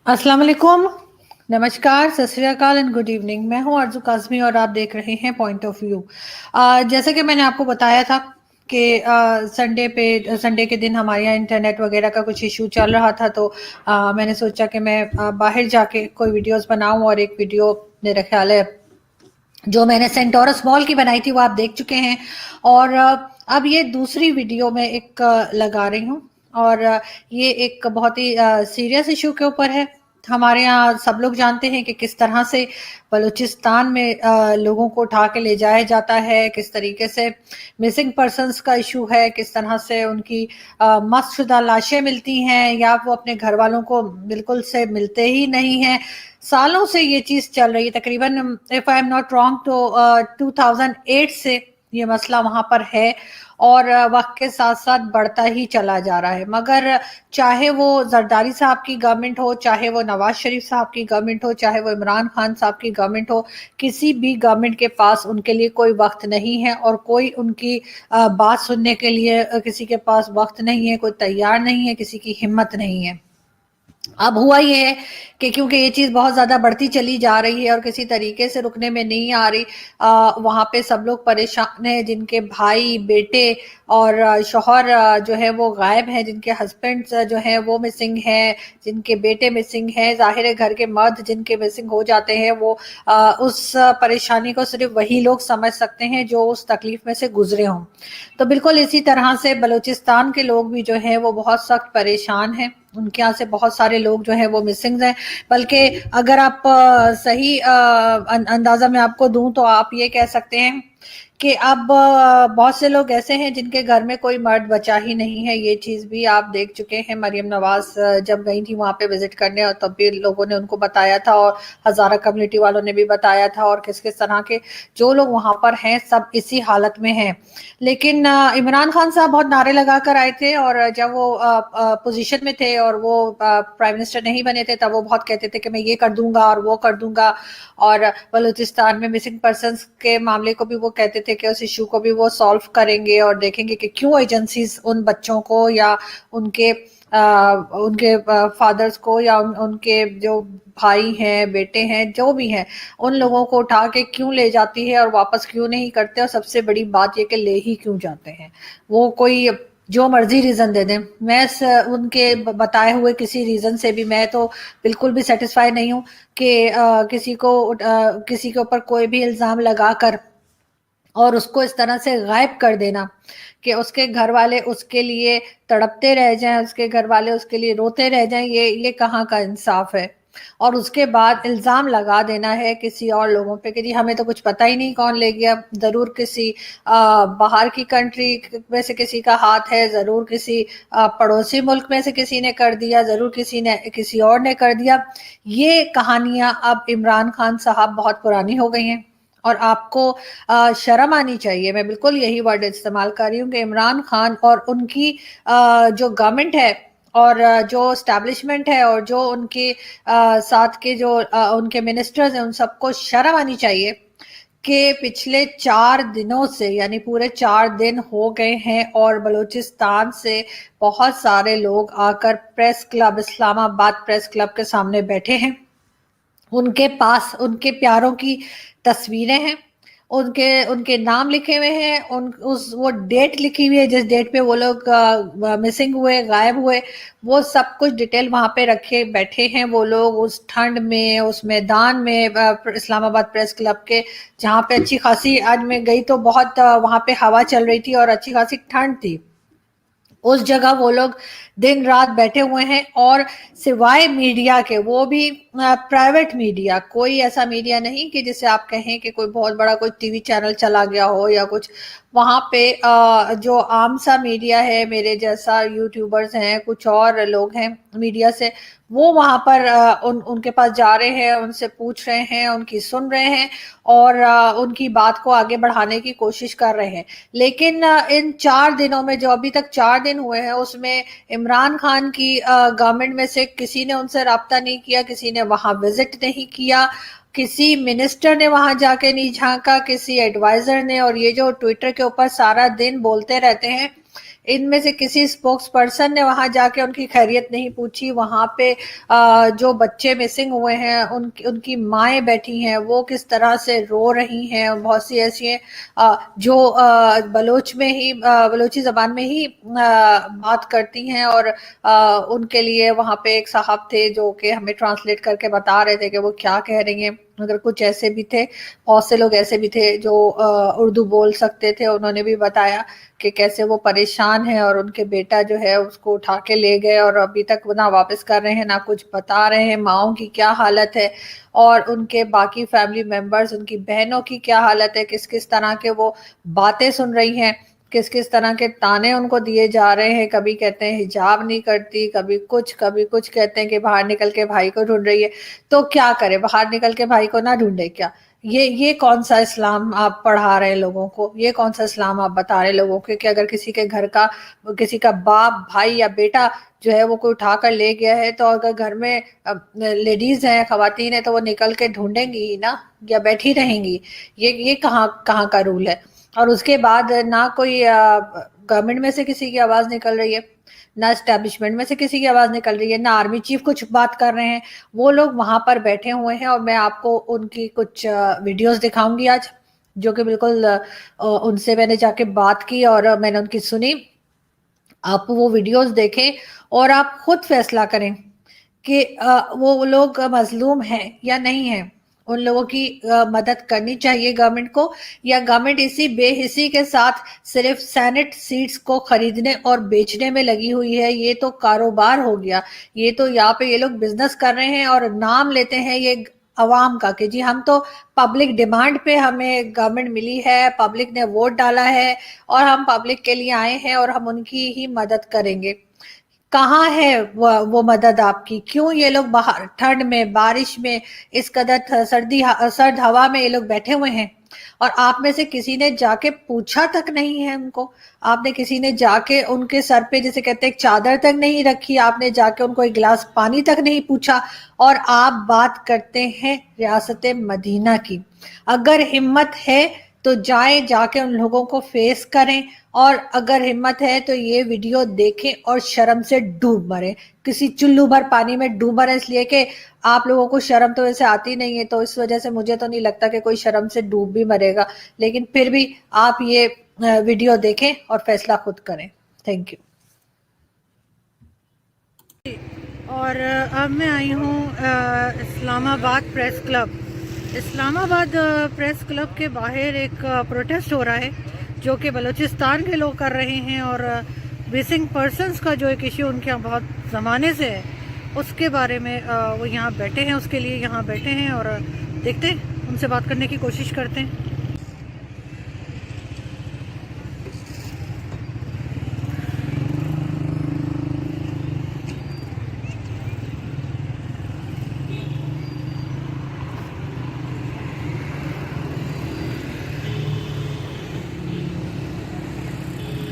अस्सलाम वालेकुम, नमस्कार, सत श्री अकाल एंड गुड इवनिंग। मैं हूं आरजू काज़मी और आप देख रहे हैं पॉइंट ऑफ व्यू। जैसे कि मैंने आपको बताया था कि संडे के दिन हमारे यहाँ इंटरनेट वगैरह का कुछ इशू चल रहा था, तो मैंने सोचा कि मैं बाहर जाके कोई वीडियोस बनाऊं। और एक वीडियो मेरा ख्याल है जो मैंने सेंटोरस मॉल की बनाई थी वो आप देख चुके हैं। और अब ये दूसरी वीडियो में एक लगा रही हूँ। और ये एक बहुत ही सीरियस इशू के ऊपर है। हमारे यहाँ सब लोग जानते हैं कि किस तरह से बलूचिस्तान में लोगों को उठा के ले जाया जाता है, किस तरीके से मिसिंग पर्सन्स का इशू है, किस तरह से उनकी मस्त शुदा लाशें मिलती हैं या वो अपने घर वालों को बिल्कुल से मिलते ही नहीं हैं। सालों से ये चीज चल रही है, तकरीबन if I am not wrong तो 2008 से ये मसला वहां पर है। और वक्त के साथ साथ बढ़ता ही चला जा रहा है। मगर चाहे वो जरदारी साहब की गवर्नमेंट हो, चाहे वो नवाज शरीफ साहब की गवर्नमेंट हो, चाहे वो इमरान खान साहब की गवर्नमेंट हो, किसी भी गवर्नमेंट के पास उनके लिए कोई वक्त नहीं है और कोई उनकी बात सुनने के लिए किसी के पास वक्त नहीं है, कोई तैयार नहीं है, किसी की हिम्मत नहीं है। अब हुआ ये है कि क्योंकि ये चीज बहुत ज्यादा बढ़ती चली जा रही है और किसी तरीके से रुकने में नहीं आ रही, वहां पे सब लोग परेशान हैं, जिनके भाई बेटे और शौहर जो है वो गायब हैं, जिनके हस्बैंड जो है वो मिसिंग हैं, जिनके बेटे मिसिंग हैं। जाहिर है घर के मर्द जिनके मिसिंग हो जाते हैं वो उस परेशानी को सिर्फ वही लोग समझ सकते हैं जो उस तकलीफ में से गुजरे हों। तो बिल्कुल इसी तरह से बलूचिस्तान के लोग भी जो है वो बहुत सख्त परेशान हैं। उनके यहाँ से बहुत सारे लोग जो है वो मिसिंग हैं। बल्कि अगर आप सही अंदाजा में आपको दूं तो आप ये कह सकते हैं कि अब बहुत से लोग ऐसे हैं जिनके घर में कोई मर्द बचा ही नहीं है। ये चीज भी आप देख चुके हैं। मरियम नवाज जब गई थी वहां पे विजिट करने, और तब भी लोगों ने उनको बताया था और हजारा कम्युनिटी वालों ने भी बताया था, और किस किस तरह के जो लोग वहां पर हैं सब इसी हालत में हैं। लेकिन इमरान खान साहब बहुत नारे लगा कर आए थे, और जब वो पोजीशन में थे और वो प्राइम मिनिस्टर नहीं बने थे तब वो बहुत कहते थे कि मैं ये कर दूंगा और वो कर दूंगा। और बलूचिस्तान में मिसिंग पर्सन्स के मामले को भी वो कहते थे कि उस इशू को भी वो सॉल्व करेंगे और देखेंगे कि क्यों एजेंसीज उन बच्चों को या उनके उनके फादर्स को या उनके जो भाई हैं बेटे हैं जो भी हैं उन लोगों को उठा के क्यों ले जाती है और वापस क्यों नहीं करते। और सबसे बड़ी बात ये कि ले ही क्यों जाते हैं। वो कोई जो मर्जी रीजन दे दें, मैं उनके बताए हुए किसी रीजन से भी मैं तो बिल्कुल भी सेटिस्फाई नहीं हूँ कि किसी के ऊपर कोई भी इल्जाम लगाकर और उसको इस तरह से गायब कर देना कि उसके घर वाले उसके लिए तड़पते रह जाएं, उसके घर वाले उसके लिए रोते रह जाएं। ये कहाँ का इंसाफ है। और उसके बाद इल्जाम लगा देना है किसी और लोगों पे कि जी हमें तो कुछ पता ही नहीं कौन ले गया। जरूर किसी बाहर की कंट्री में से किसी का हाथ है, जरूर किसी पड़ोसी मुल्क में से किसी ने कर दिया, जरूर किसी ने किसी और ने कर दिया। ये कहानियां अब इमरान खान साहब बहुत पुरानी हो गई हैं और आपको शर्म आनी चाहिए। मैं बिल्कुल यही वर्ड इस्तेमाल कर रही हूँ कि इमरान खान और उनकी जो गवर्नमेंट है और जो स्टैब्लिशमेंट है और जो उनके साथ के जो उनके मिनिस्टर्स हैं उन सबको शर्म आनी चाहिए कि पिछले 4 दिनों से यानी पूरे 4 दिन हो गए हैं और बलूचिस्तान से बहुत सारे लोग आकर press club Islamabad press club के सामने बैठे हैं। उनके पास उनके प्यारों की तस्वीरें हैं, उनके उनके नाम लिखे हुए हैं, उन उस वो डेट लिखी हुई है जिस डेट पे वो लोग मिसिंग हुए, गायब हुए। वो सब कुछ डिटेल वहां पे रखे बैठे हैं वो लोग उस ठंड में, उस मैदान में, इस्लामाबाद प्रेस क्लब के, जहाँ पे अच्छी खासी, आज मैं गई तो बहुत वहां पे हवा चल रही थी और अच्छी खासी ठंड थी। उस जगह वो लोग दिन रात बैठे हुए हैं और सिवाय मीडिया के, वो भी प्राइवेट मीडिया, कोई ऐसा मीडिया नहीं कि जिसे आप कहें कि कोई बहुत बड़ा कोई टीवी चैनल चला गया हो या कुछ। वहां पे जो आम सा मीडिया है, मेरे जैसा यूट्यूबर्स हैं, कुछ और लोग हैं मीडिया से, वो वहां पर उनके पास जा रहे हैं, उनसे पूछ रहे हैं, उनकी सुन रहे हैं और उनकी बात को आगे बढ़ाने की कोशिश कर रहे हैं। लेकिन इन 4 दिनों में, जो अभी तक 4 दिन हुए हैं, उसमें इमरान खान की गवर्नमेंट में से किसी ने उनसे राब्ता नहीं किया, किसी ने वहां विजिट नहीं किया, किसी मिनिस्टर ने वहां जाके नहीं झांका, किसी एडवाइजर ने। और ये जो ट्विटर के ऊपर सारा दिन बोलते रहते हैं इनमें से किसी स्पोक्स पर्सन ने वहां जाके उनकी खैरियत नहीं पूछी। वहां पे जो बच्चे मिसिंग हुए हैं उनकी माएँ बैठी हैं, वो किस तरह से रो रही हैं। बहुत सी ऐसी हैं जो बलोची ज़बान में ही बात करती हैं, और उनके लिए वहाँ पे एक साहब थे जो कि हमें ट्रांसलेट करके बता रहे थे कि वो क्या कह रही हैं। मगर कुछ ऐसे भी थे, बहुत से लोग ऐसे भी थे जो उर्दू बोल सकते थे। उन्होंने भी बताया कि कैसे वो परेशान है और उनके बेटा जो है उसको उठा के ले गए और अभी तक ना वापस कर रहे हैं, ना कुछ बता रहे हैं। माँओं की क्या हालत है और उनके बाकी फैमिली मेंबर्स, उनकी बहनों की क्या हालत है, किस किस तरह के वो बातें सुन रही हैं, किस किस तरह के ताने उनको दिए जा रहे हैं। कभी कहते हैं हिजाब नहीं करती, कभी कुछ कहते हैं कि बाहर निकल के भाई को ढूंढ रही है। तो क्या करे, बाहर निकल के भाई को ना ढूंढे क्या? ये कौन सा इस्लाम आप पढ़ा रहे हैं लोगों को? ये कौन सा इस्लाम आप बता रहे हैं लोगों को कि अगर किसी के घर का, किसी का बाप, भाई या बेटा जो है वो कोई उठा कर ले गया है, तो अगर घर में लेडीज हैं, खवातीन है, तो वो निकल के ढूंढेंगी ही ना, या बैठी रहेंगी? ये कहाँ कहाँ का रूल है? और उसके बाद ना कोई गवर्नमेंट में से किसी की आवाज निकल रही है, ना एस्टेब्लिशमेंट में से किसी की आवाज निकल रही है, ना आर्मी चीफ कुछ बात कर रहे हैं। वो लोग वहां पर बैठे हुए हैं और मैं आपको उनकी कुछ वीडियोस दिखाऊंगी आज, जो कि बिल्कुल उनसे मैंने जाके बात की और मैंने उनकी सुनी। आप वो वीडियोस देखें और आप खुद फैसला करें कि वो लोग मजलूम हैं या नहीं हैं। उन लोगों की मदद करनी चाहिए गवर्नमेंट को, या गवर्नमेंट इसी बेहिसी के साथ सिर्फ सेनेट सीट्स को खरीदने और बेचने में लगी हुई है? ये तो कारोबार हो गया। ये तो यहाँ पे ये लोग बिजनेस कर रहे हैं और नाम लेते हैं ये अवाम का कि जी हम तो पब्लिक डिमांड पे हमें गवर्नमेंट मिली है, पब्लिक ने वोट डाला है और हम पब्लिक के लिए आए हैं और हम उनकी ही मदद करेंगे। कहाँ है वो मदद आपकी? क्यों ये लोग बाहर ठंड में, बारिश में, इस कदर सर्द हवा में ये लोग बैठे हुए हैं और आप में से किसी ने जाके पूछा तक नहीं है उनको? आपने किसी ने जाके उनके सर पे, जैसे कहते हैं, एक चादर तक नहीं रखी? आपने जाके उनको एक गिलास पानी तक नहीं पूछा? और आप बात करते हैं रियासत मदीना की। अगर हिम्मत है तो जाएं, जाके उन लोगों को फेस करें, और अगर हिम्मत है तो ये वीडियो देखें और शर्म से डूब मरें। किसी चुल्लू भर पानी में डूब मरें, इसलिए कि आप लोगों को शर्म तो वैसे आती नहीं है, तो इस वजह से मुझे तो नहीं लगता कि कोई शर्म से डूब भी मरेगा। लेकिन फिर भी आप ये वीडियो देखें और फैसला खुद करें। Thank you. और अब मैं आई हूँ Islamabad press club. Islamabad press club के बाहर एक प्रोटेस्ट हो रहा है जो कि बलूचिस्तान के लोग कर रहे हैं, और मिसिंग पर्सनस का जो एक इश्यू उनके यहाँ बहुत ज़माने से है, उसके बारे में वो यहाँ बैठे हैं, उसके लिए यहाँ बैठे हैं। और देखते हैं, उनसे बात करने की कोशिश करते हैं।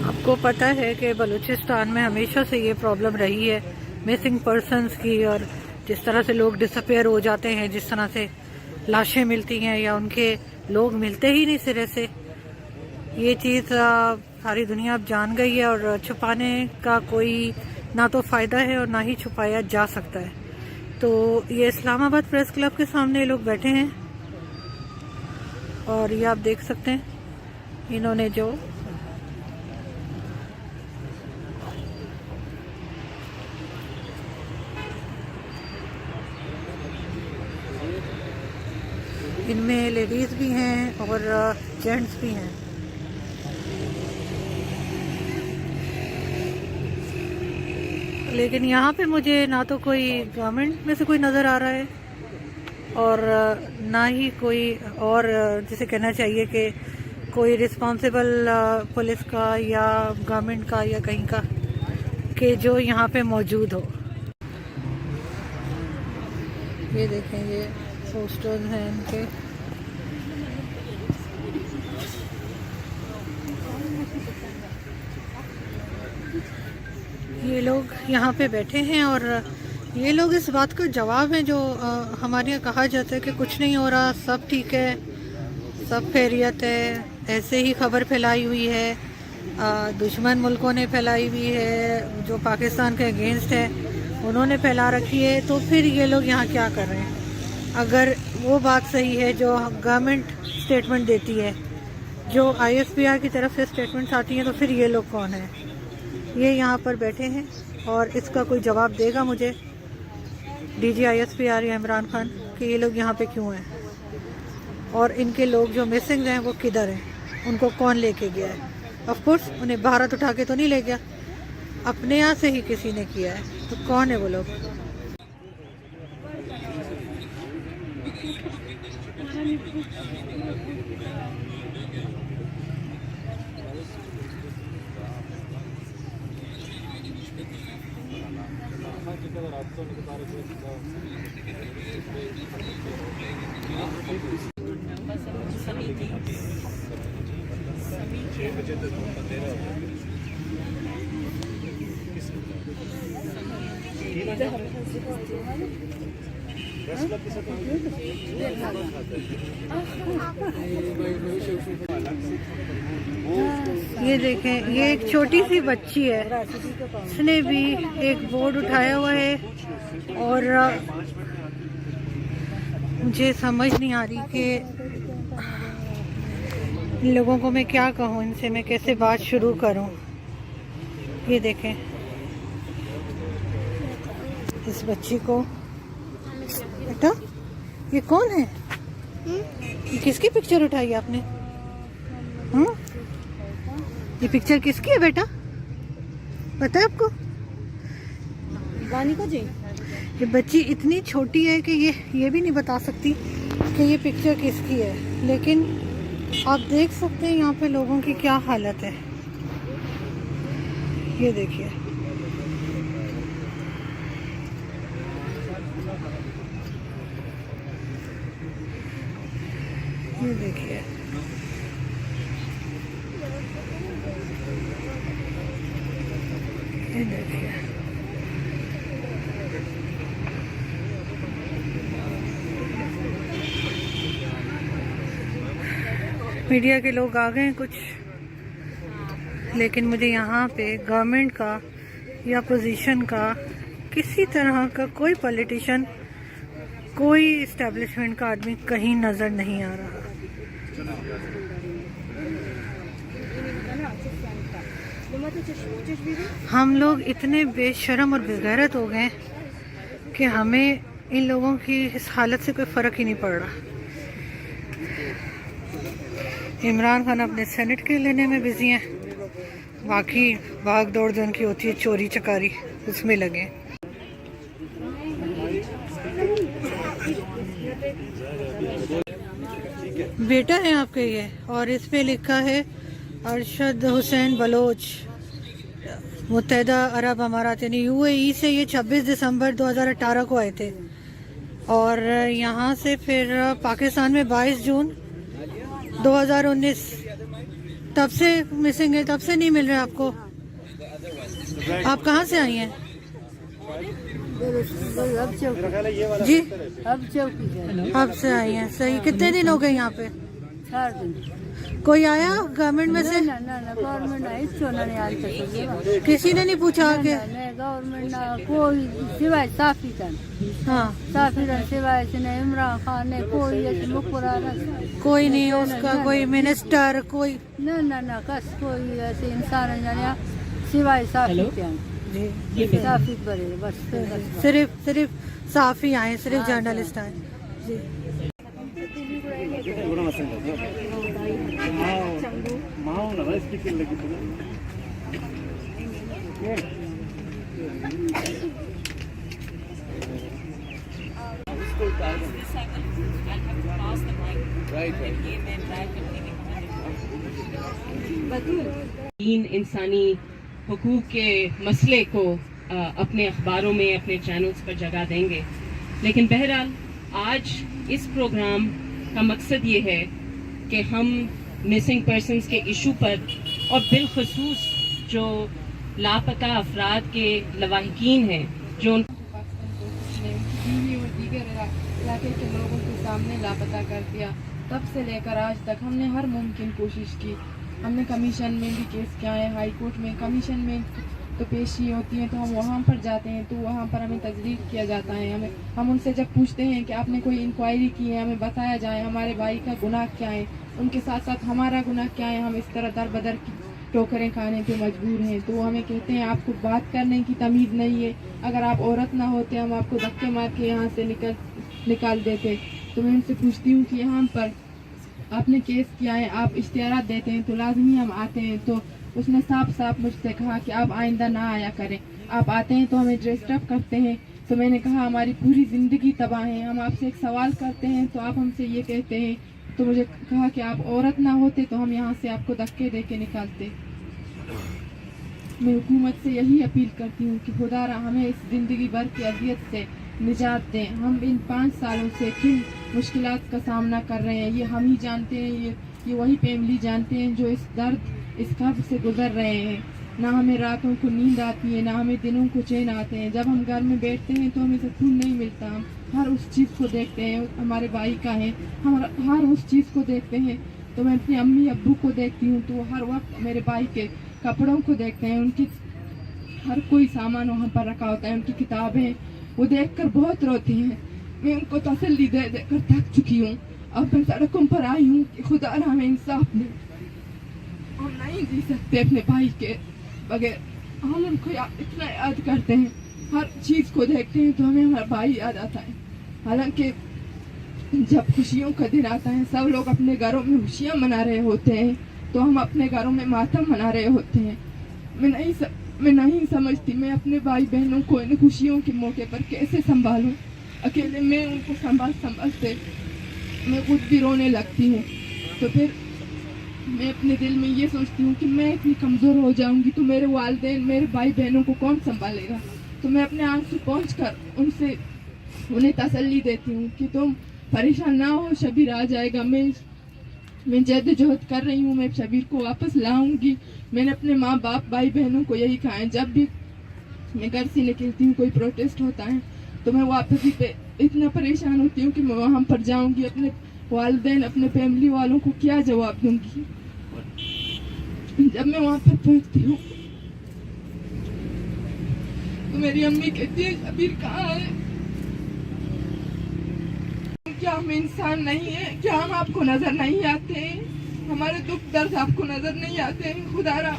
आपको पता है कि बलूचिस्तान में हमेशा से ये प्रॉब्लम रही है मिसिंग पर्सनस की, और जिस तरह से लोग डिसअपेयर हो जाते हैं, जिस तरह से लाशें मिलती हैं या उनके लोग मिलते ही नहीं सिरे से। ये चीज़ सारी दुनिया अब जान गई है और छुपाने का कोई ना तो फ़ायदा है और ना ही छुपाया जा सकता है। तो ये इस्लामाबाद प्रेस क्लब के सामने लोग बैठे हैं और ये आप देख सकते हैं इन्होंने जो इनमें लेडीज़ भी हैं और जेंट्स भी हैं। लेकिन यहाँ पे मुझे ना तो कोई गवर्नमेंट में से कोई नज़र आ रहा है और ना ही कोई और जिसे कहना चाहिए कि कोई रिस्पॉन्सिबल पुलिस का या गवर्नमेंट का या कहीं का कि जो यहाँ पे मौजूद हो। ये देखें, ये पोस्टर्स हैं इनके। ये लोग यहाँ पे बैठे हैं और ये लोग इस बात का जवाब है जो हमारे यहाँ कहा जाता है कि कुछ नहीं हो रहा, सब ठीक है, सब खैरियत है, ऐसे ही खबर फैलाई हुई है दुश्मन मुल्कों ने फैलाई हुई है, जो पाकिस्तान के अगेंस्ट है उन्होंने फैला रखी है, तो फिर ये लोग यहाँ क्या कर रहे हैं? अगर वो बात सही है जो गवर्नमेंट स्टेटमेंट देती है, जो ISPR की तरफ से स्टेटमेंट्स आती हैं, तो फिर ये लोग कौन हैं? ये यहाँ पर बैठे हैं और इसका कोई जवाब देगा मुझे DG ISPR या इमरान खान कि ये लोग यहाँ पे क्यों हैं, और इनके लोग जो मिसिंग हैं वो किधर हैं, उनको कौन लेके गया है? ऑफ कोर्स उन्हें भारत उठा के तो नहीं ले गया, अपने यहाँ से ही किसी ने किया है, तो कौन है वो लोग? ये देखें, ये एक छोटी सी बच्ची है, इसने भी एक बोर्ड उठाया हुआ है, और मुझे समझ नहीं आ रही कि इन लोगों को मैं क्या कहूँ, इनसे मैं कैसे बात शुरू करूँ। ये देखें इस बच्ची को। बेटा ये कौन है? ये किसकी पिक्चर उठाई आपने? ये पिक्चर किसकी है बेटा, पता है आपको? रानी को जी, ये बच्ची इतनी छोटी है कि ये भी नहीं बता सकती कि ये पिक्चर किसकी है, लेकिन आप देख सकते हैं यहाँ पे लोगों की क्या हालत है। ये देखिए, ये देखिए, ये देखिए। मीडिया के लोग आ गए हैं कुछ, लेकिन मुझे यहाँ पे गवर्नमेंट का या पोजीशन का किसी तरह का कोई पॉलिटिशियन, कोई इस्टेब्लिशमेंट का आदमी कहीं नज़र नहीं आ रहा। हम लोग इतने बेशर्म और बेगैरत हो गए कि हमें इन लोगों की इस हालत से कोई फ़र्क ही नहीं पड़ रहा। इमरान खान अपने सेनेट के लेने में बिजी हैं, बाकी भाग दौड़ जो उनकी होती है चोरी चकारी उसमें लगे। बेटा है आपके ये, और इस पे लिखा है अरशद हुसैन बलोच, मुत्तहिदा अरब अमारात यानी UAE से। ये 26 दिसंबर 2018 को आए थे, और यहाँ से फिर पाकिस्तान में 22 जून 2019, तब से मिसिंग है, तब से नहीं मिल रहा आपको। आप कहाँ से आई हैं जी? अब से आई हैं, सही। कितने दिन हो गए यहाँ पे? 4 दिन। कोई आया गवर्नमेंट में से? गवर्नमेंट आई, किसी ने नहीं पूछा कि गवर्नमेंट कोई सिवाय साफी का, हाँ साफी का सिवाय से नहीं, इमरान खान ने कोई कोई नहीं, उसका कोई मिनिस्टर कोई ना कस कोई ऐसे इंसान जाने सिवाय साफी के जी, साफी बड़े बस सिर्फ साफी आए, सिर्फ जर्नलिस्ट आए जी। इंसानी हुकूक के मसले को अपने अखबारों में, अपने चैनल्स पर जगह देंगे। लेकिन बहरहाल आज इस प्रोग्राम का मकसद ये है कि हम मिसिंग पर्सनस के इशू पर, और बिलखसूस जो लापता अफराद के लवाहिकीन हैं, जो बीवी और दीगर इलाके के लोगों के सामने लापता कर दिया, तब से लेकर आज तक हमने हर मुमकिन कोशिश की हमने कमीशन में भी केस किया है, हाई कोर्ट में। कमीशन में तो पेशी होती है तो हम वहाँ पर जाते हैं तो वहाँ पर हमें तजदीक किया जाता है। हम उनसे जब पूछते हैं कि आपने कोई इंक्वायरी की है, हमें बताया जाए हमारे भाई का गुनाह क्या है, उनके साथ साथ हमारा गुनाह क्या है, हम इस तरह दर बदर की टोकरें खाने पे मजबूर हैं। तो वो हमें कहते हैं आपको बात करने की तमीज़ नहीं है, अगर आप औरत ना होते हम आपको धक्के मार के यहाँ से निकाल देते। तो मैं उनसे पूछती हूँ कि यहाँ पर आपने केस किया है, आप इश्तिहारात देते हैं तो लाजमी हम आते हैं। तो उसने साफ साफ मुझसे कहा कि आप आइंदा ना आया करें, आप आते हैं तो हमें डिस्टर्ब करते हैं। तो मैंने कहा हमारी पूरी ज़िंदगी तबाह है, हम आपसे एक सवाल करते हैं तो आप हमसे ये कहते हैं। तो मुझे कहा कि आप औरत ना होते तो हम यहाँ से आपको धक्के दे के निकालते। मैं हुकूमत से यही अपील करती हूँ कि खुदारा हमें इस ज़िंदगी भर की अजियत से निजात दें। हम इन 5 सालों से किन मुश्किलात का सामना कर रहे हैं ये हम ही जानते हैं, ये वही फैमिली जानते हैं जो इस दर्द इस खर्च से गुजर रहे हैं। ना हमें रातों को नींद आती है, ना हमें दिनों को चैन आते हैं। जब हम घर में बैठते हैं तो हमें सुकून नहीं मिलता। हम हर उस चीज़ को देखते हैं, हमारे भाई का है, हम हर उस चीज़ को देखते हैं। तो मैं अपनी अम्मी अब्बू को देखती हूँ तो वो हर वक्त मेरे भाई के कपड़ों को देखते हैं, उनकी हर कोई सामान वहाँ पर रखा होता है, उनकी किताबें, वो देखकर बहुत रोते हैं। मैं उनको तसल्ली दे देकर थक चुकी हूँ। अब मैं सड़कों पर आई हूँ कि खुदा हमें इंसाफ दे। हम नहीं जी सकते अपने भाई के बगैर, हम उनको इतना याद करते हैं, हर चीज़ को देखते हैं तो हमें हमारा भाई याद आता है। हालांकि जब खुशियों का दिन आता है सब लोग अपने घरों में खुशियाँ मना रहे होते हैं तो हम अपने घरों में मातम मना रहे होते हैं। मैं नहीं समझती मैं अपने भाई बहनों को इन खुशियों के मौके पर कैसे संभालूं। अकेले मैं उनको संभालते मैं खुद भी रोने लगती हूँ। तो फिर मैं अपने दिल में ये सोचती हूँ कि मैं इतनी कमज़ोर हो जाऊँगी तो मेरे वालिदैन मेरे भाई बहनों को कौन संभालेगा। तो मैं अपने आंसू पहुँच कर उन्हें तसल्ली देती हूँ कि तुम परेशान ना हो, शबीर आ जाएगा। मैं जद्दोजहद कर रही हूँ, मैं शबीर को वापस लाऊंगी। मैंने अपने माँ बाप भाई बहनों को यही कहा है, जब भी मैं घर से निकलती हूँ कोई प्रोटेस्ट होता है तो मैं वापसी पे इतना परेशान होती हूँ कि मैं वहाँ पर जाऊँगी, अपने वालिदैन अपने फैमिली वालों को क्या जवाब दूँगी। जब मैं वहाँ पर पहुँचती हूँ तो मेरी अम्मी कहती है शबीर कहाँ है, क्या हम इंसान नहीं है, क्या हम आपको नजर नहीं आते हैं, हमारे दुख दर्द आपको नजर नहीं आते हैं। खुदारा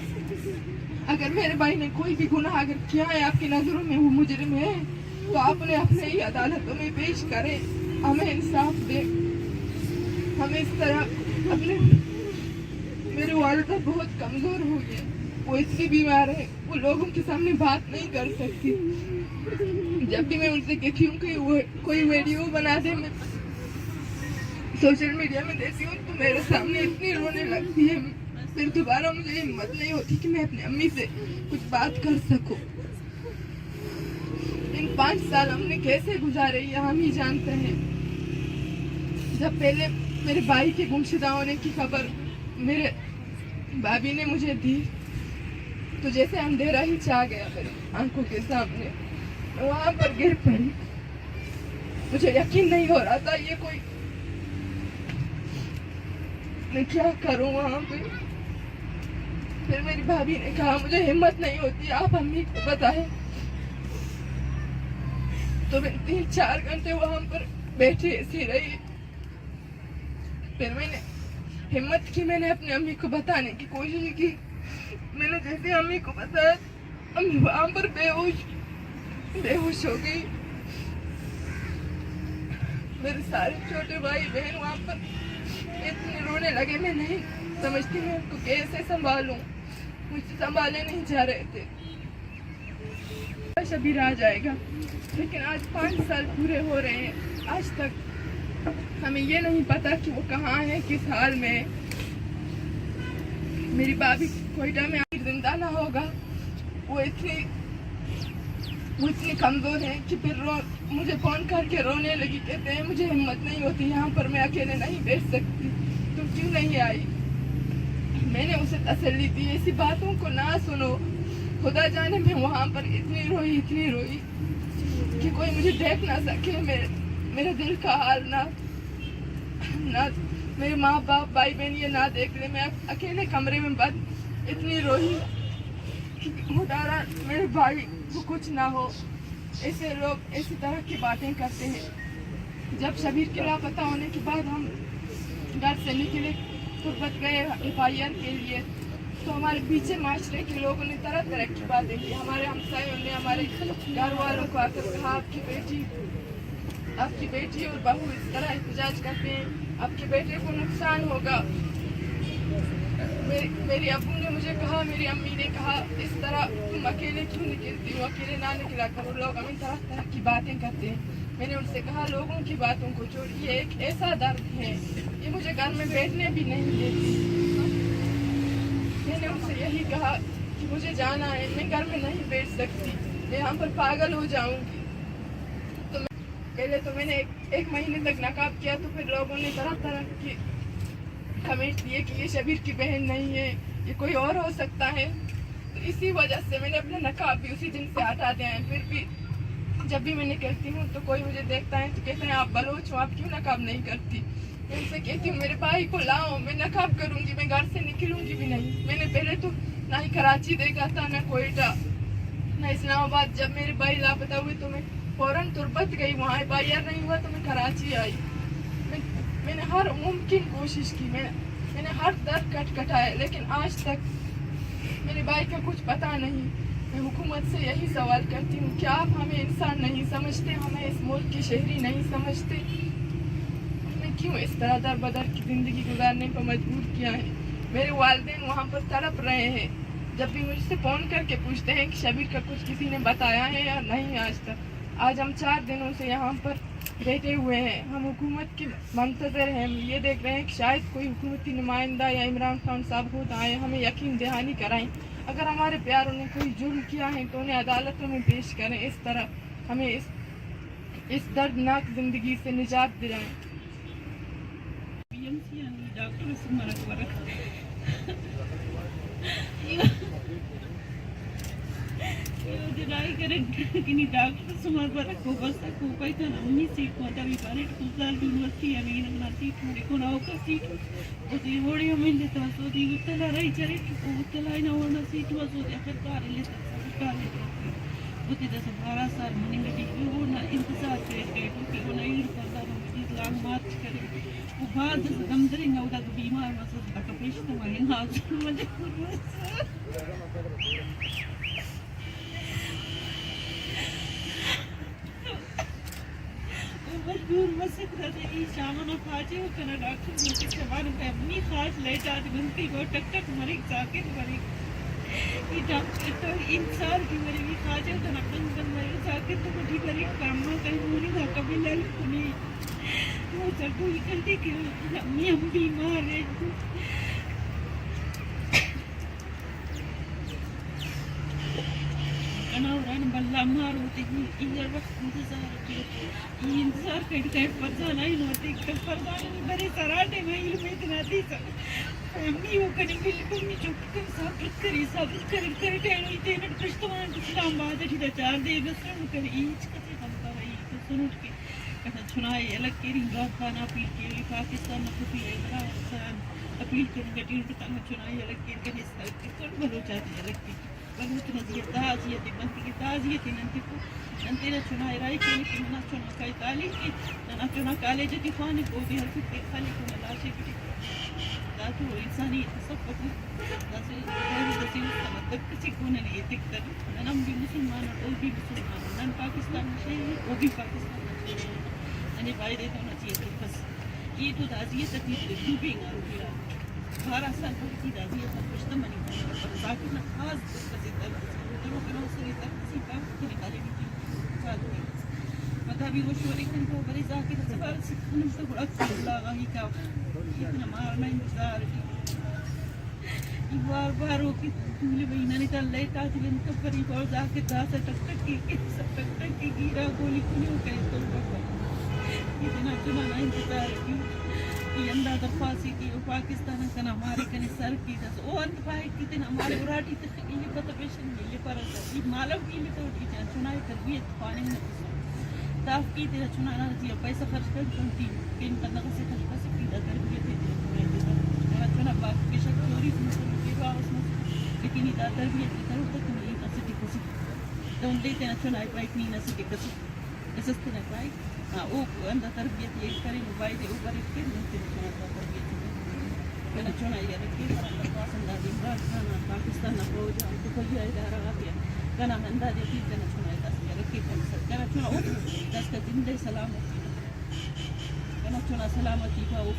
अगर मेरे भाई ने कोई भी गुनाह अगर किया है आपकी नजरों में वो मुजरिम है तो आप उन्हें अपने ही अदालतों में पेश करें, हमें इंसाफ दे। हमें इस तरह अपने मेरी वालिदा बहुत कमजोर हो गई, वो इतनी बीमार है वो लोगों के सामने बात नहीं कर सकती। जब भी मैं उनसे कहती हूँ कि वो कोई वीडियो बना दे, मैं सोशल मीडिया में देती हूँ तो मेरे सामने इतनी रोने लगती है, फिर दोबारा मुझे हिम्मत नहीं होती कि मैं अपनी अम्मी से कुछ बात कर सकूं। इन 5 साल हमने कैसे गुजारे ये हम ही जानते हैं। जब पहले मेरे भाई के गुमशुदा होने की खबर मेरे भाभी ने मुझे दी तो जैसे अंधेरा ही छा गया मेरी आंखों के सामने, वहां पर गिर पड़ी। मुझे यकीन नहीं हो रहा था ये कोई, मैं क्या करूं वहां पे। फिर मेरी भाभी ने कहा मुझे हिम्मत नहीं होती, आप अम्मी को बताएं। तो मैं 3-4 घंटे वहां पर बैठी ऐसी रही। फिर मैंने हिम्मत की, मैंने अपनी अम्मी को बताने की कोशिश की। मैंने जैसे अम्मी को बताया अम्मी वहां पर बेहोश हो गई। मेरे सारे छोटे भाई बहन वहां पर इतने रोने लगे, मैं नहीं समझती मैं उनको कैसे संभालूं, मुझसे संभाले नहीं जा रहे थे। शबीर आ जाएगा, लेकिन आज 5 साल पूरे हो रहे हैं, आज तक हमें ये नहीं पता कि वो कहाँ है, किस हाल में है। मेरी भाभी कोयटा में जिंदा ना होगा, वो इतनी कमजोर है कि फिर मुझे फोन करके रोने लगी, कहते हैं मुझे हिम्मत नहीं होती, यहाँ पर मैं अकेले नहीं बैठ सकती, तुम क्यों नहीं आई। मैंने उसे तसल्ली दी, ऐसी बातों को ना सुनो। खुदा जाने मैं वहाँ पर इतनी रोई कि कोई मुझे देख ना सके, मेरे दिल का हाल ना। ना मेरे माँ बाप भाई बहन ये ना देख रहे, मैं अकेले कमरे में बंद इतनी रोई कि खुदारा मेरे भाई को कुछ ना हो। ऐसे लोग ऐसी तरह की बातें करते हैं। जब शबीर के लापता होने के बाद हम घर से निकले तुरबत गए FIR के लिए, तो हमारे पीछे माशरे के लोगों ने तरह तरह की बातें की। हमारे हमसायों ने हमारे घर वालों को आकर कहा आपकी बेटी और बहू इस तरह एहतजाज करते हैं, आपके बेटे को नुकसान होगा। मेरे अब्बू ने मुझे कहा, मेरी अम्मी ने कहा, इस तरह तुम अकेले क्यों निकलती हो, अकेले ना निकला करो, लोग हमें तरह तरह की बातें करते हैं। मैंने उनसे कहा लोगों की बातों को छोड़िए, एक ऐसा दर्द है ये मुझे घर में बैठने भी नहीं देती। मैंने उनसे यही कहा कि मुझे जाना है, मैं घर में नहीं बैठ सकती, मैं यहाँ पर पागल हो जाऊंगी। तो पहले तो मैंने एक महीने तक नकाब किया, तो फिर लोगों ने तरह तरह की कमेंट दिए कि ये शबीर की बहन नहीं है, ये कोई और हो सकता है। तो इसी वजह से मैंने अपना नकाब भी उसी दिन से हटा दिया है। फिर भी जब भी मैं निकलती हूँ तो कोई मुझे देखता है तो कहते हैं आप बलोच हो, आप क्यों नकाब नहीं करती। मैं उनसे कहती हूँ मेरे भाई को लाओ, मैं नकाब करूँगी, मैं घर से निकलूँगी भी नहीं। मैंने पहले तो ना ही कराची देखा था, ना कोयटा, ना इस्लामाबाद। जब मेरे भाई लापता हुए तो मैं फौरन तुरबत गई, वहाँ FIR नहीं हुआ तो मैं कराची आई। मैंने हर मुमकिन कोशिश की, मैंने हर दर्द कटकटाया, लेकिन आज तक मेरे भाई का कुछ पता नहीं। मैं हुकूमत से यही सवाल करती हूँ, क्या आप हमें इंसान नहीं समझते, हमें इस मुल्क की शहरी नहीं समझते, हमें क्यों इस तरह दर बदर की ज़िंदगी गुजारने पर मजबूर किया है। मेरे वालिदैन वहाँ पर तड़प रहे हैं, जब भी मुझसे फ़ोन करके पूछते हैं कि शबीर का कुछ किसी ने बताया है या नहीं आज तक। आज हम 4 दिनों से यहाँ पर बैठे हुए हैं, हम हुकूमत के मंतज़र हैं, ये देख रहे हैं कि शायद कोई हुकूमती नुमाइंदा या इमरान खान साहब खुद आए, हमें यकीन दहानी कराएं। अगर हमारे प्यारों ने कोई जुर्म किया है तो उन्हें अदालतों में पेश करें, इस तरह हमें इस दर्दनाक ज़िंदगी से निजात दिलाएं। दिलाई करें कि नहीं डॉक्टर सुमार पर को बस को कोई तो नमी सीट को तभी पारे कुसाल यूनिवर्सिटी अमीन ना सीट मुझे को ना का सीट उसी बड़ी अमीन देता सो दी उतला रही चले को उतला ही ना होना सीट वो सो आखिर कार ले सरकार ने उसी दस 12 साल मनी में वो ना इंतजार करे कि वो नहीं करता मुझे लांग मार्च करे वो बाद गमदरिंग उदा बीमार मसद का पेश तो मैं ना मुझे मजबूर मसद रही शामना खाजे हो कना डॉक्टर मुझे सवार पे अपनी खास ले जाती बनती वो टक टक मरी जाके मरी ये डॉक्टर तो इंसान की मरी भी खाजे हो कना बंद मरी जाके तो मुझे मरी काम में कहीं मुझे ना कभी लल कुनी वो चल कोई करती कि हम बीमार है कनावरान बल्ला मार होती है इधर वक्त इंतजार करते हैं परजाना ही होती है परजाना में बड़े सराटे में इल्म इतना दी सब अम्मी वो करी बिल्कुल नहीं चुप कर सब कर टेनो इतने नट कष्टवान इस्लाम बाद है जिधर 4 दे बस हम कर ईच कते हम कर रही तो सुन उठ के कथा सुनाए अलग के रिंगा खाना पी के पाकिस्तान में कुछ इधर इंसान अपील करेंगे टीम के तंग चुनाई अलग के हिस्सा के कौन बोलो चाहते अलग के बलूत नज़ियत ताज़ियत बनती की ताज़ियत नंती को नंती ना चुनाई राय के लिए ना चुना कई ताली की ना चुना कॉलेज की खाने को भी हर किसी खाली को लाशे की ताकि वो इंसानी तसब्बुत दसे दसे मतलब किसी को नहीं दिक्कत नम भी मुसलमान और भी मुसलमान नन पाकिस्तान से वो भी पाकिस्तान से यानी भाई देता होना चाहिए बस ये तो ताज़ियत की डूबिंग आ रही है 12 साल की दादी है कुछ तो मनी पर बाकी ना खास बस तो वो सही तक किसी काम की निकाले भी चालू है पता भी वो शोरी को बड़ी जाके तो बार से हम तो बड़ा लगा ही का इतना मारना इंतजार बार वो कि तुमने बहना निकल ले ताकि इनको करी और जाके दास टक की गिरा गोली क्यों करे तो इतना चुना इंतजार क्यों यंदा दफासी की पाकिस्तान का हमारे कने सर की दस ओ अंत पाए कितने हमारे उराटी तक ये पता पेशन ये पर ये मालूम की में तो ये चुनाव तरबियत पाने में ताफ की तेरा चुनाव ना जी पैसा खर्च कर तुम टीम किन करना से खर्च donde te nacional right ni na sige kasi esiste na right o anda tarbiyat ye kare mobile de ऊपर के नीचे nacional tarbiyat के nacional ये रखी पाकिस्तान दा इमरान पाकिस्तान ना हो जा तो कोई इदारा आ गया kana anda de ti kana nacional das ये रखी kana nacional o das ka dinde salamati kana nacional salamati का o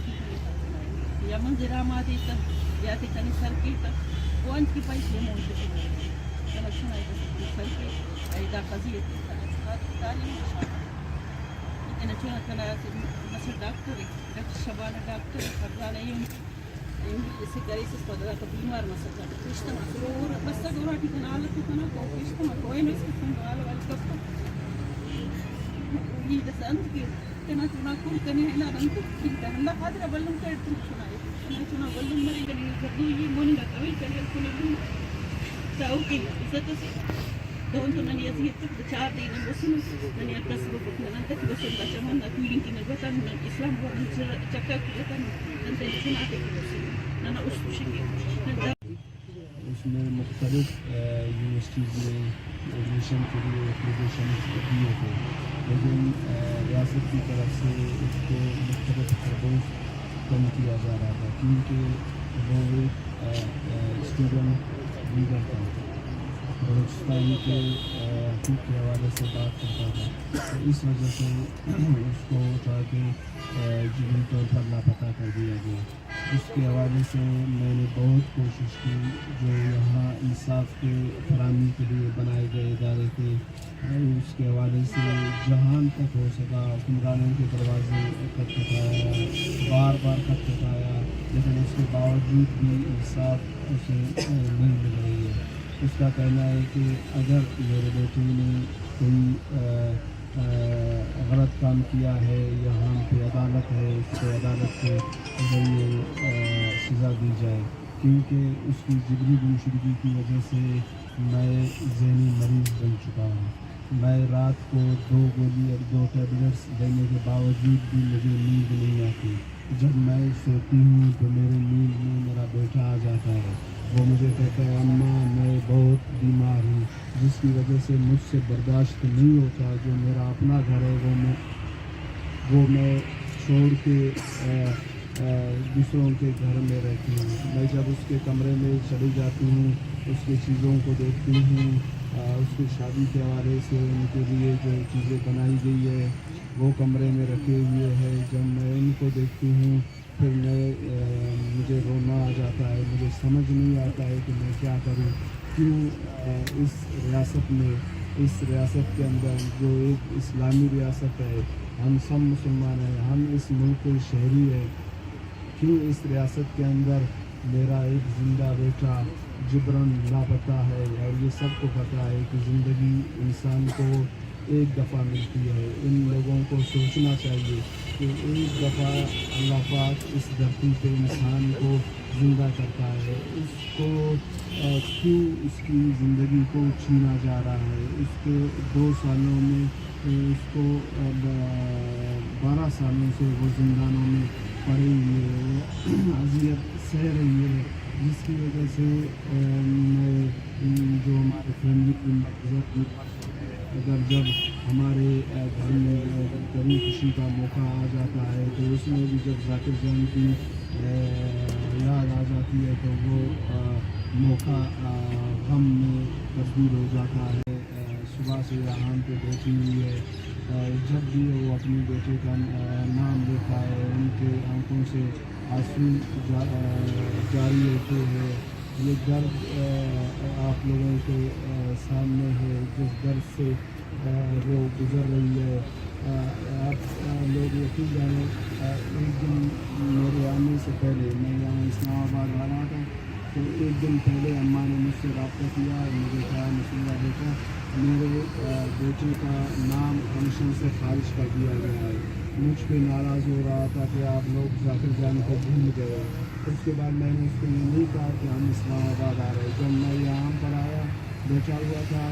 या मंदिरा मादी ta या ते कनी सर्किट وانت كيف يسلمون كانت شنو هيدا هيدا قضية كانت التعليم إن شاء الله أنا كانت مثل دكتوري الشباب دكتوري فرزانة يوم سكريس استودعت بيمار مثلا كريستنا سرور بس دوراتي كان على كنا كريستنا كوين اسكتنا على الكفر ويدا سأنت كانت ناكل كني هنا أنت كنت هلا قادرة بلهم كرتم شنو شنو بلهم مري كني كردوي موني كتوي كني كل تاوكي إذا تسي دون تو نني أزيد تبتشار دين بسون نني أكسب بكنا ننتك بسون بجمعنا نكوين كنا بتن من الإسلام ونشر تكاك بتن ننتك بسون عتك بسون ننا أشتوشيني उसमें मुख्तलिफ यूनिवर्सिटीज़ में एडमिशन के लिए एप्लीकेशन दिए थे, लेकिन रियासत की तरफ से उसको मुख्तलिफ खरगोश कम किया जा रहा था क्योंकि वो एक स्टूडेंट लीडर था, बलूचिस्तान के हकूक़ के हवाले से बात करता था, तो इस वजह से उसको उठा के जुर्मी तौर पर लापता कर दिया गया। उसके हवाले से मैंने बहुत कोशिश की, जो यहाँ इंसाफ के फराहमी के लिए बनाए गए इदारे थे उसके हवाले से जहाँ तक हो सका हुक्मरानों के दरवाजे खटखटाया, बार बार खटखटाया, लेकिन उसके बावजूद भी इंसाफ उसे नहीं मिल रही है। उसका कहना है कि अगर मेरे बेटे ने कोई गलत काम किया है, यहाँ पे अदालत है, उसको अदालत के ज़रिए सज़ा दी जाए, क्योंकि उसकी जिगरी गुमशुदगी की वजह से मैं ज़हनी मरीज़ बन चुका हूँ। मैं रात को 2 गोली और 2 टैबलेट्स लेने के बावजूद भी मुझे नींद नहीं आती। जब मैं सोती हूँ तो मेरे नींद में मेरा बेटा आ जाता है, वो मुझे कहता है अम्मा मैं बहुत बीमार हूँ, जिसकी वजह से मुझसे बर्दाश्त नहीं होता। जो मेरा अपना घर है वो मैं छोड़ के दूसरों के घर में रहती हूँ। मैं जब उसके कमरे में चली जाती हूँ, उसकी चीज़ों को देखती हूँ, उसकी शादी के हवाले से उनके लिए जो चीज़ें बनाई गई है वो कमरे में रखे हुए हैं। जब मैं इनको देखती हूँ फिर मुझे रोना आ जाता है, मुझे समझ नहीं आता है कि मैं क्या करूँ। क्यों इस रियासत के अंदर जो एक इस्लामी रियासत है, हम सब मुसलमान हैं, हम इस मुल्क के शहरी हैं, क्यों इस रियासत के अंदर मेरा एक ज़िंदा बेटा जिब्रन लापता है। और ये सबको पता है कि ज़िंदगी इंसान को एक दफ़ा मिलती है। इन लोगों को सोचना चाहिए कि एक दफ़ा अल्लाह पाक इस धरती पे इंसान को ज़िंदा करता है, उसको क्यों उसकी ज़िंदगी को छीना जा रहा है। उसके 2 सालों में उसको 12 सालों से वो ज़िंदानों में पड़ी हुई है, अज़ियत सह रही है, जिसकी वजह से मैं जो हमारे फैमिली की अगर जब हमारे घर में कभी खुशी का मौका आ जाता है तो उसमें भी जब ज़ाकिर जान की याद आ जाती है तो वो मौका गम में तब्दील हो जाता है। सुबह से यहाँ पे बैठी हुई है, जब भी वो अपने बेटे का नाम लेता है उनके आंखों से आंसू जारी होते हैं। ये दर्द आप लोगों के सामने है, जिस दर्द से वो गुज़र रही है। आप लोग यकीन जाने, एक दिन मेरे आने से पहले मैं यहाँ इस्लामाबाद आ रहा था, तो एक दिन पहले अम्मा ने मुझसे रब्ता किया, मुझे कहा मुसल्ला बेटा मेरे बेटे का नाम कमीशन से खारिज कर दिया गया है। मुझ पर नाराज़ हो रहा था कि आप लोग ज़ाकिर जान को भूल गए। उसके बाद मैंने उसको ये नहीं कहा कि हम इस्लामाबाद आ रहे। जब मैं यहाँ पर आया बैठा हुआ था,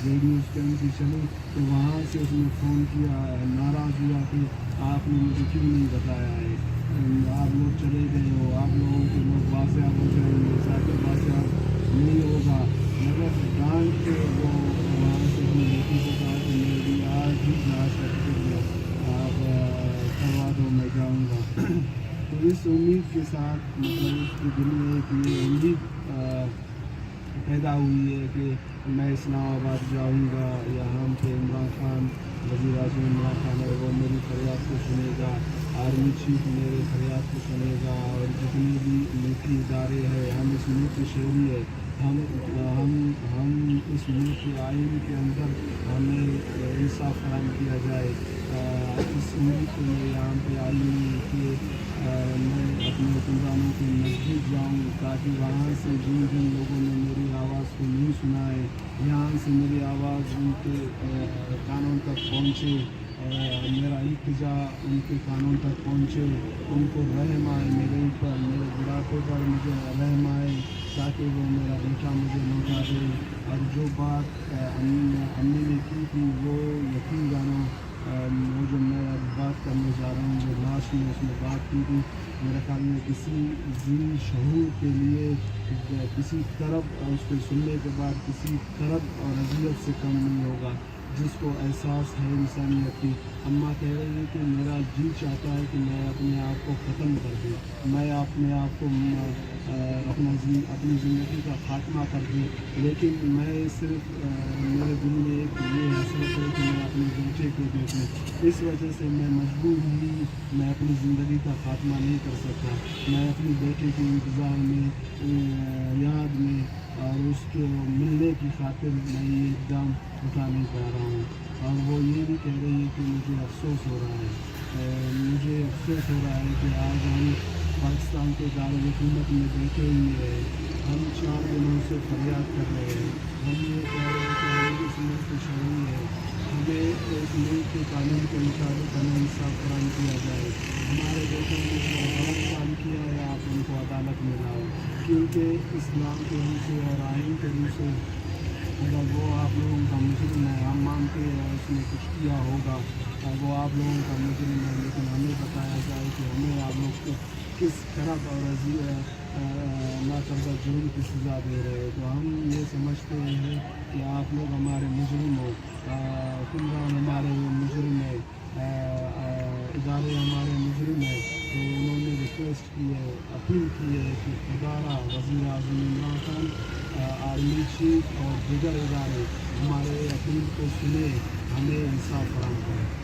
रेडियो स्टेशन की चली तो वहाँ से उसने फ़ोन किया, नाराज़ हुआ कि आपने मुझे क्यों नहीं बताया है, आप लोग चले गए हो, आप लोगों के लोग वाक़या हो जाएंगे, ज़ाकिर वाक़या नहीं होगा। मगर डांट के वो वहाँ से जाऊंगा। तो इस उम्मीद के साथ मतलब उसके दिल में एक ये उम्मीद पैदा हुई है कि मैं इस्लामाबाद जाऊंगा, यहाँ पे इमरान खान, वज़ीर आज़म इमरान खान है वो मेरी फरियाद को सुनेगा, आर्मी चीफ मेरे फरियाद को सुनेगा, और जितने भी मुल्की इदारे हैं, हम इस मुल्क के शहरी है, हम इस मुल्क के आइन के अंदर हमें इंसाफ फराहम किया जाए। इस मुल्क में यहाँ पे आई हूँ कि मैं अपने हुक्मरानों के नज़दीक जाऊँ ताकि वहाँ से जिन लोगों ने मेरी आवाज़ को नहीं सुना है, यहाँ से मेरी आवाज़ उनके कानों तक पहुँचे, मेरा इल्तिजा उनके कानों तक पहुँचे, उनको रहम आए मेरे ऊपर, मेरे बुढ़ापे पर मुझे रहम आए ताकि वो मेरा बेटा मुझे लौटा दे। और जो बात अम्मी ने की थी वो यकीन जानो, वो जो मैं अब बात करने जा रहा हूँ जो लास्ट में उसमें बात की थी, मेरे ख्याल में किसी ज़िल शहूर के लिए किसी तरफ उसको सुनने के बाद किसी तरफ और अज़ियत से कम नहीं होगा जिसको एहसास है इंसानियत की। अम्मा कह रही है कि मेरा जी चाहता है कि मैं अपने आप को ख़त्म कर दूँ, मैं अपने आप को अपनी ज़िंदगी का खात्मा कर दूँ, लेकिन मैं सिर्फ मेरे दिल में एक ये हसरत है कि मैं अपने बेटे को देखूँ, इस वजह से मैं मजबूर हुई, मैं अपनी ज़िंदगी का खात्मा नहीं कर सकता। मैं अपने बेटे के इंतज़ार में, याद में और उसके मिलने की खातिर मैं ये इक़दाम उठा नहीं पा रहा हूँ। और वो ये भी कह रही है कि मुझे अफसोस हो रहा है, मुझे अफसोस हो रहा है कि आज हम पाकिस्तान के दारुल हुकूमत में बैठे हुए हैं, हम 4 दिनों से फरियाद कर रहे हैं, हम ये कह रहे हैं कि हम इस मुल्क के शहरी है, हमें इस मुल्क के कानून के मुताबिक हमें इंसाफ फराहम किया जाए। हमारे बेटों ने जो गलत काम किया है आप उनको अदालत में लाओ, क्योंकि इस्लाम के रूप से और आइन के रूप से अगर वो आप लोगों का मुजरिम है, हम मानते हैं उसने कुछ किया होगा, वो आप लोगों का मुजरिम है, लेकिन हमें बताया जाए कि हमें आप लोग को किस तरह और ना करदा जुर्म की सज़ा दे रहे हो। तो हम ये समझते हैं कि आप लोग हमारे मुजरिम हो, हुक्मरान हमारे मुजरिम है, इदारे हमारे मुजरिम है। तो उन्होंने रिक्वेस्ट की है, अपील की है कि खुदारा वज़ीर आज़म इमरान खान, आर्मी चीफ और दीगर इदारे हमारे अपील को सुने, हमें इंसाफ फराहम करें।